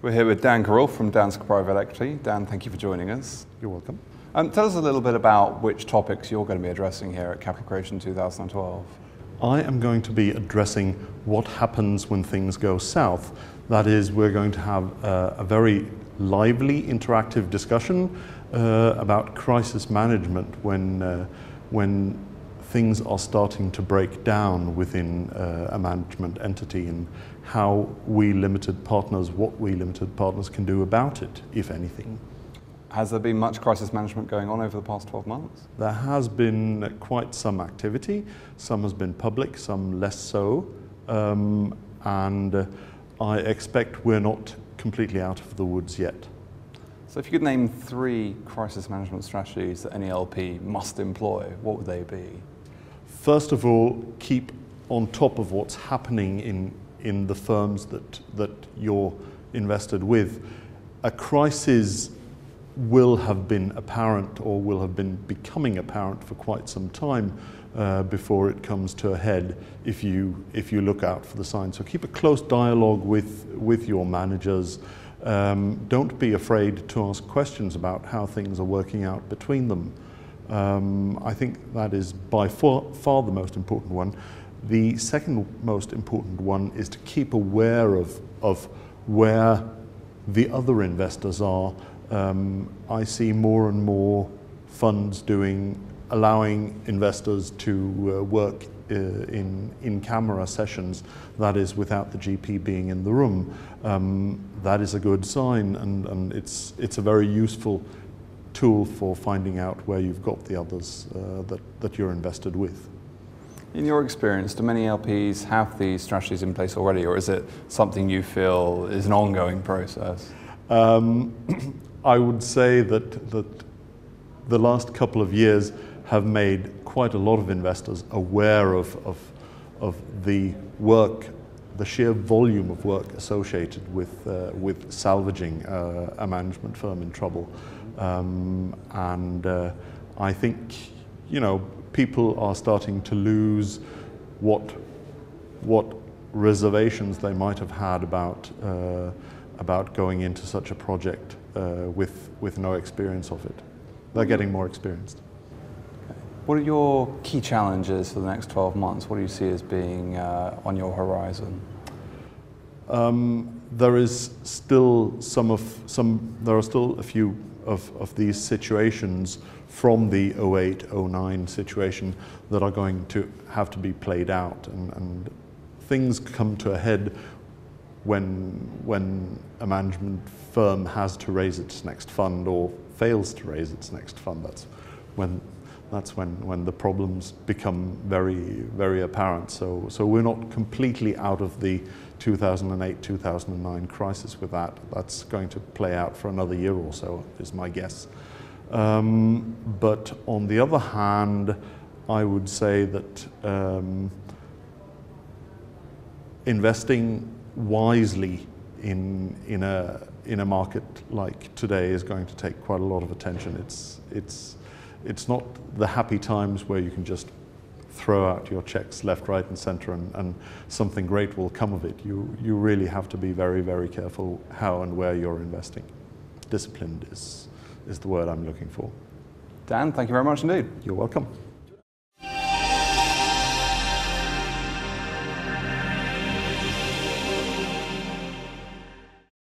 We're here with Dan Kjerulf from Danske Private Equity. Dan, thank you for joining us. You're welcome. Tell us a little bit about which topics you're going to be addressing here at Capital Creation 2012. I am going to be addressing what happens when things go south. That is, we're going to have a very lively, interactive discussion about crisis management when things are starting to break down within a management entity, and how we limited partners, what we limited partners can do about it, if anything. Has there been much crisis management going on over the past 12 months? There has been quite some activity. Some has been public, some less so. And I expect we're not completely out of the woods yet. So if you could name 3 crisis management strategies that any LP must employ, what would they be? First of all, keep on top of what's happening in the firms that you're invested with. A crisis will have been apparent, or will have been becoming apparent for quite some time before it comes to a head if you look out for the signs. So keep a close dialogue with your managers. Don't be afraid to ask questions about how things are working out between them. I think that is by far the most important one. The second most important one is to keep aware of where the other investors are. I see more and more funds allowing investors to work in camera sessions, that is without the GP being in the room. That is a good sign, and it's a very useful tool for finding out where you've got the others that you're invested with. In your experience, do many LPs have these strategies in place already, or is it something you feel is an ongoing process? I would say that the last couple of years have made quite a lot of investors aware of the work, the sheer volume of work associated with salvaging a management firm in trouble. I think, people are starting to lose what reservations they might have had about going into such a project with no experience of it. They're getting more experienced. Okay. What are your key challenges for the next 12 months? What do you see as being on your horizon? There is still there are still a few of these situations from the 08-09 situation that are going to have to be played out, and things come to a head when a management firm has to raise its next fund or fails to raise its next fund. That's when the problems become very, very apparent. So we're not completely out of the 2008-2009 crisis with that. That's going to play out for another year or so, is my guess. But on the other hand, I would say that investing wisely in a market like today is going to take quite a lot of attention. It's not the happy times where you can just throw out your checks left, right, and center, and something great will come of it. You really have to be very, very careful how and where you're investing. Disciplined is the word I'm looking for. Dan, thank you very much indeed. You're welcome.